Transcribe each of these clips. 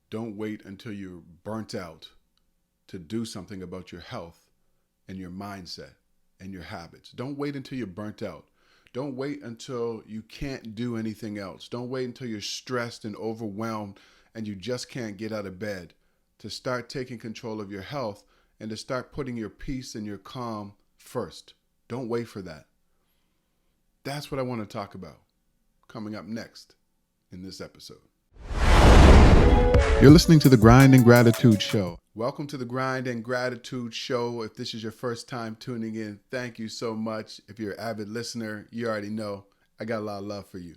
Don't wait until you're burnt out to do something about your health and your mindset and your habits. Don't wait until you're burnt out. Don't wait until you can't do anything else. Don't wait until you're stressed and overwhelmed and you just can't get out of bed to start taking control of your health and to start putting your peace and your calm first. Don't wait for that. That's what I want to talk about coming up next in this episode. You're listening to the Grind and Gratitude Show. Welcome to the Grind and Gratitude Show. If this is your first time tuning in, thank you so much. If you're an avid listener, you already know I got a lot of love for you.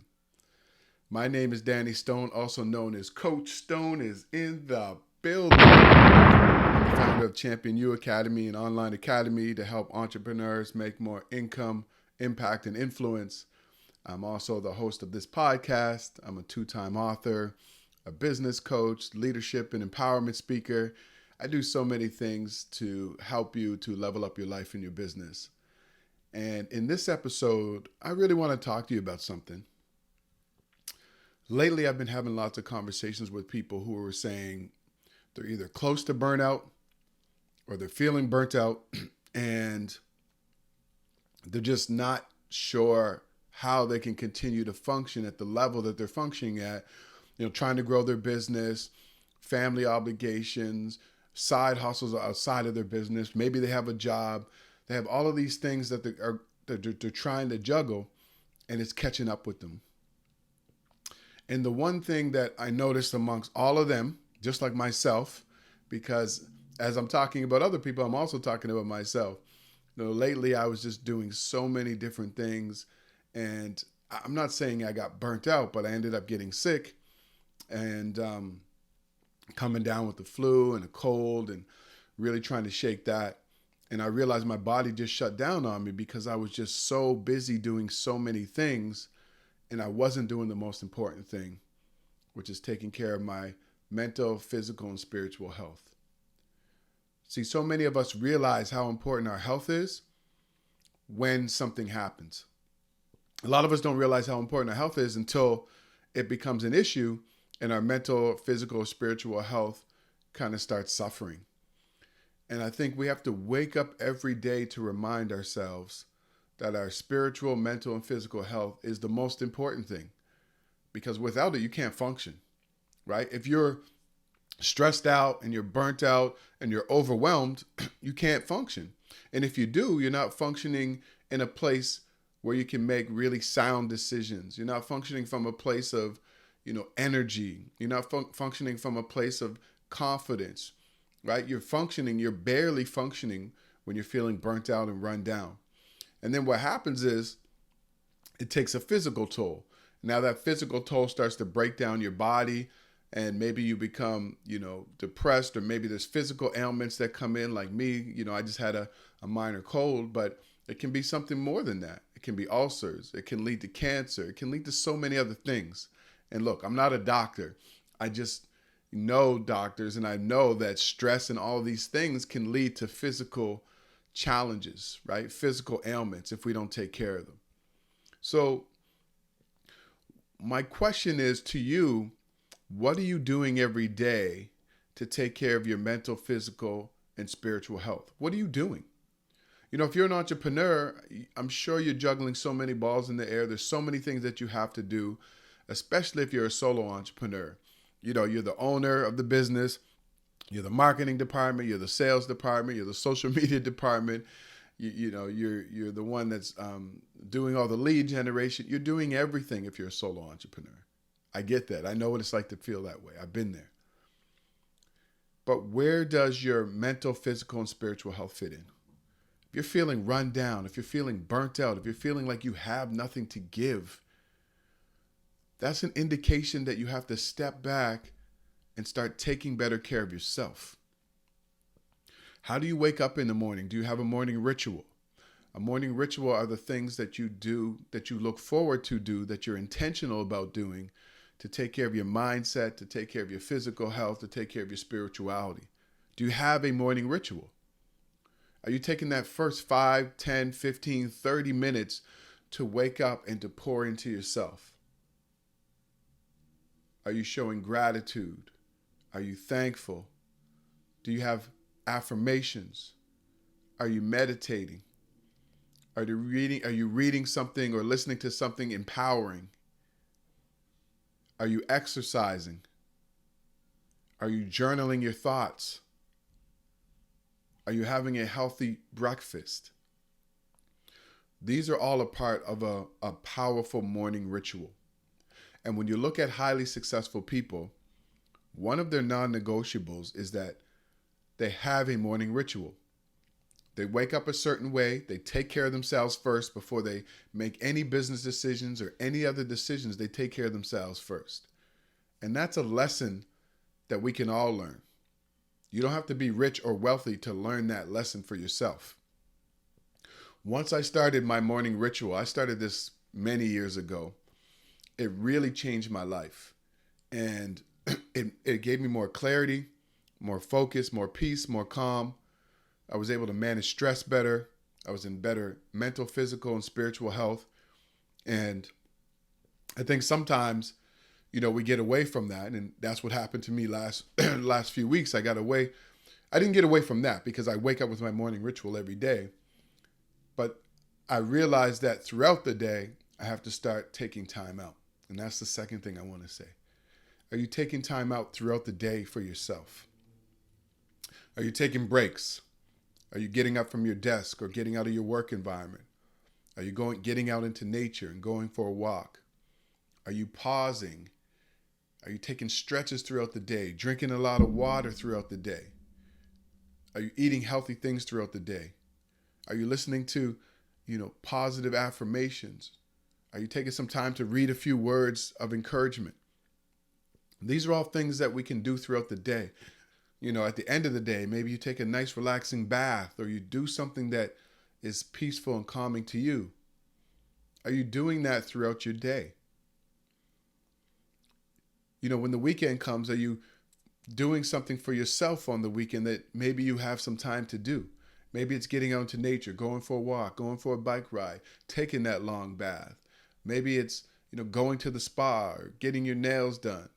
My name is Danny Stone, also known as Coach Stone, is in the building. I'm the founder of Champion U Academy, an online academy to help entrepreneurs make more income, impact, and influence. I'm also the host of this podcast. I'm a two-time author, a business coach, leadership and empowerment speaker. I do so many things to help you to level up your life and your business. And in this episode, I really want to talk to you about something. Lately, I've been having lots of conversations with people who are saying they're either close to burnout or they're feeling burnt out and they're just not sure how they can continue to function at the level that they're functioning at. Trying to grow their business, family obligations, side hustles outside of their business. Maybe they have a job. They have all of these things that they're trying to juggle, and it's catching up with them. And the one thing that I noticed amongst all of them, just like myself, because as I'm talking about other people, I'm also talking about myself. Lately I was just doing so many different things, and I'm not saying I got burnt out, but I ended up getting sick and coming down with the flu and a cold and really trying to shake that. And I realized my body just shut down on me because I was just so busy doing so many things and I wasn't doing the most important thing, which is taking care of my mental, physical, and spiritual health. See, so many of us realize how important our health is when something happens. A lot of us don't realize how important our health is until it becomes an issue and our mental, physical, spiritual health kind of starts suffering. And I think we have to wake up every day to remind ourselves that our spiritual, mental, and physical health is the most important thing. Because without it, you can't function, right? If you're stressed out and you're burnt out and you're overwhelmed, you can't function. And if you do, you're not functioning in a place where you can make really sound decisions. You're not functioning from a place of energy. You're not functioning from a place of confidence, right? You're barely functioning when you're feeling burnt out and run down. And then what happens is it takes a physical toll. Now that physical toll starts to break down your body and maybe you become, depressed, or maybe there's physical ailments that come in like me. I just had a minor cold, but it can be something more than that. It can be ulcers. It can lead to cancer. It can lead to so many other things. And look, I'm not a doctor. I just know doctors, and I know that stress and all these things can lead to physical challenges, right? Physical ailments if we don't take care of them. So my question is to you, what are you doing every day to take care of your mental, physical, and spiritual health? What are you doing? If you're an entrepreneur, I'm sure you're juggling so many balls in the air. There's so many things that you have to do, especially if you're a solo entrepreneur. You're the owner of the business, you're the marketing department, you're the sales department, you're the social media department, you're the one that's doing all the lead generation. You're doing everything if you're a solo entrepreneur. I get that. I know what it's like to feel that way. I've been there. But where does your mental, physical, and spiritual health fit in? If you're feeling run down, if you're feeling burnt out, if you're feeling like you have nothing to give, that's an indication that you have to step back and start taking better care of yourself. How do you wake up in the morning? Do you have a morning ritual? A morning ritual are the things that you do, that you look forward to do, that you're intentional about doing to take care of your mindset, to take care of your physical health, to take care of your spirituality. Do you have a morning ritual? Are you taking that first 5, 10, 15, 30 minutes to wake up and to pour into yourself? Are you showing gratitude? Are you thankful? Do you have affirmations? Are you meditating? Are you reading something or listening to something empowering? Are you exercising? Are you journaling your thoughts? Are you having a healthy breakfast? These are all a part of a powerful morning ritual. And when you look at highly successful people, one of their non-negotiables is that they have a morning ritual. They wake up a certain way. They take care of themselves first before they make any business decisions or any other decisions. They take care of themselves first. And that's a lesson that we can all learn. You don't have to be rich or wealthy to learn that lesson for yourself. Once I started my morning ritual, I started this many years ago. It really changed my life. And it gave me more clarity, more focus, more peace, more calm. I was able to manage stress better. I was in better mental, physical, and spiritual health. And I think sometimes, we get away from that. And that's what happened to me last few weeks. I got away. I didn't get away from that because I wake up with my morning ritual every day. But I realized that throughout the day, I have to start taking time out. And that's the second thing I want to say. Are you taking time out throughout the day for yourself? Are you taking breaks? Are you getting up from your desk or getting out of your work environment? Are you getting out into nature and going for a walk? Are you pausing? Are you taking stretches throughout the day, drinking a lot of water throughout the day? Are you eating healthy things throughout the day? Are you listening to, positive affirmations? Are you taking some time to read a few words of encouragement? These are all things that we can do throughout the day. At the end of the day, maybe you take a nice relaxing bath or you do something that is peaceful and calming to you. Are you doing that throughout your day? When the weekend comes, are you doing something for yourself on the weekend that maybe you have some time to do? Maybe it's getting out into nature, going for a walk, going for a bike ride, taking that long bath. Maybe it's, going to the spa or getting your nails done.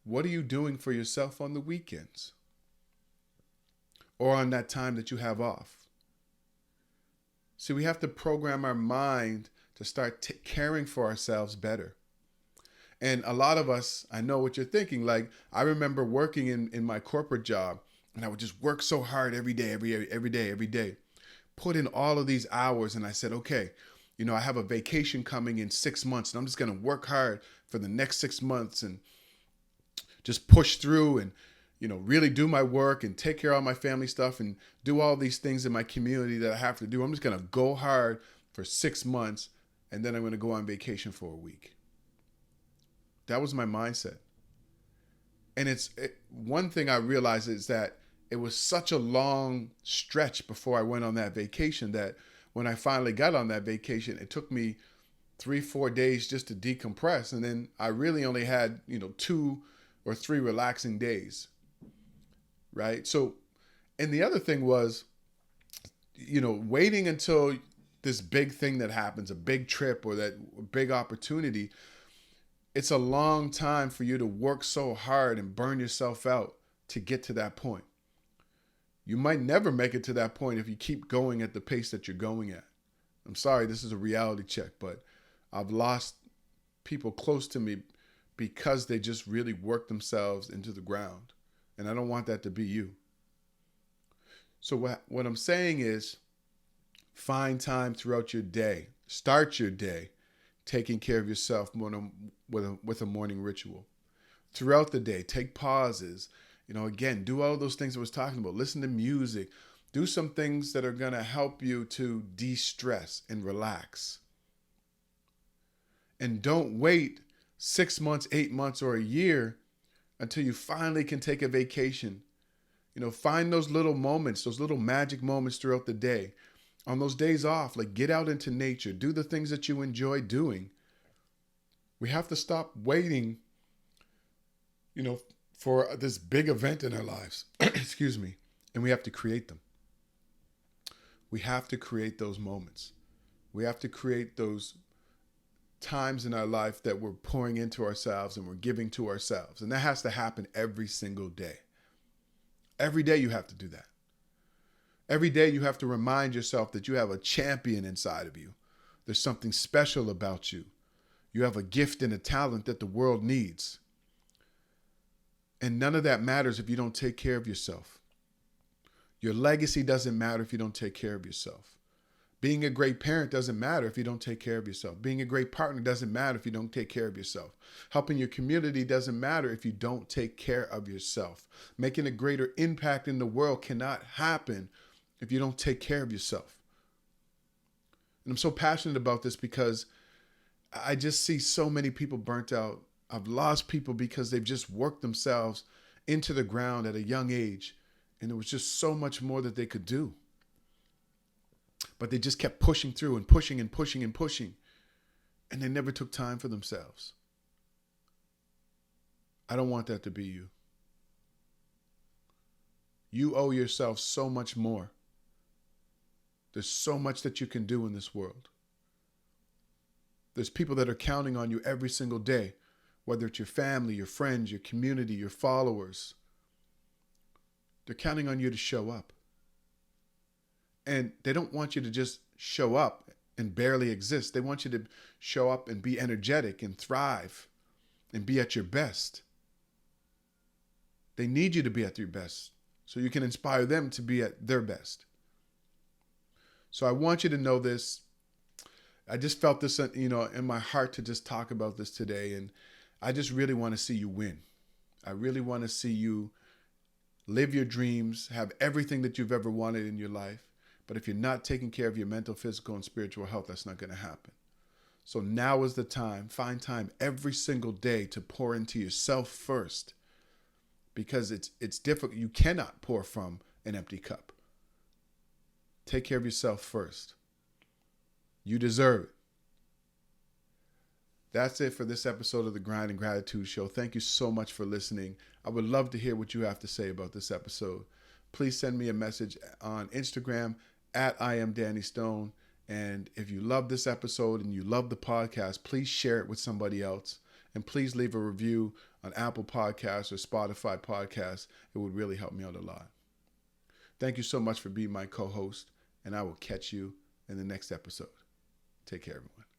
What are you doing for yourself on the weekends? Or on that time that you have off? See, we have to program our mind to start caring for ourselves better. And a lot of us, I know what you're thinking. Like, I remember working in my corporate job, and I would just work so hard every day, every day. Put in all of these hours, and I said, okay, I have a vacation coming in 6 months, and I'm just going to work hard for the next 6 months and just push through and, really do my work and take care of all my family stuff and do all these things in my community that I have to do. I'm just going to go hard for 6 months, and then I'm going to go on vacation for a week. That was my mindset. And one thing I realized is that it was such a long stretch before I went on that vacation that when I finally got on that vacation, it took me 3-4 days just to decompress. And then I really only had, 2 or 3 relaxing days. Right? So, and the other thing was, waiting until this big thing that happens, a big trip or that big opportunity, it's a long time for you to work so hard and burn yourself out to get to that point. You might never make it to that point if you keep going at the pace that you're going at. I'm sorry, this is a reality check, but I've lost people close to me because they just really work themselves into the ground. And I don't want that to be you. So what I'm saying is find time throughout your day. Start your day taking care of yourself with a morning ritual. Throughout the day, take pauses. Again, do all those things I was talking about. Listen to music. Do some things that are going to help you to de-stress and relax. And don't wait 6 months, 8 months, or a year until you finally can take a vacation. Find those little moments, those little magic moments throughout the day. On those days off, like get out into nature. Do the things that you enjoy doing. We have to stop waiting, for this big event in our lives. Excuse me. And we have to create them. We have to create those moments. We have to create those times in our life that we're pouring into ourselves and we're giving to ourselves. And that has to happen every single day. Every day you have to do that. Every day you have to remind yourself that you have a champion inside of you. There's something special about you. You have a gift and a talent that the world needs. And none of that matters if you don't take care of yourself. Your legacy doesn't matter if you don't take care of yourself. Being a great parent doesn't matter if you don't take care of yourself. Being a great partner doesn't matter if you don't take care of yourself. Helping your community doesn't matter if you don't take care of yourself. Making a greater impact in the world cannot happen if you don't take care of yourself. And I'm so passionate about this because I just see so many people burnt out. I've lost people because they've just worked themselves into the ground at a young age. And there was just so much more that they could do. But they just kept pushing through and pushing and pushing and pushing. And they never took time for themselves. I don't want that to be you. You owe yourself so much more. There's so much that you can do in this world. There's people that are counting on you every single day, whether it's your family, your friends, your community, your followers. They're counting on you to show up. And they don't want you to just show up and barely exist. They want you to show up and be energetic and thrive and be at your best. They need you to be at your best so you can inspire them to be at their best. So I want you to know this. I just felt this, in my heart to just talk about this today. And I just really want to see you win. I really want to see you live your dreams, have everything that you've ever wanted in your life. But if you're not taking care of your mental, physical, and spiritual health, that's not going to happen. So now is the time. Find time every single day to pour into yourself first. Because it's difficult. You cannot pour from an empty cup. Take care of yourself first. You deserve it. That's it for this episode of the Grind and Gratitude Show. Thank you so much for listening. I would love to hear what you have to say about this episode. Please send me a message on Instagram at I am Danny Stone. And if you love this episode and you love the podcast, please share it with somebody else. And please leave a review on Apple Podcasts or Spotify Podcasts. It would really help me out a lot. Thank you so much for being my co-host. And I will catch you in the next episode. Take care, everyone.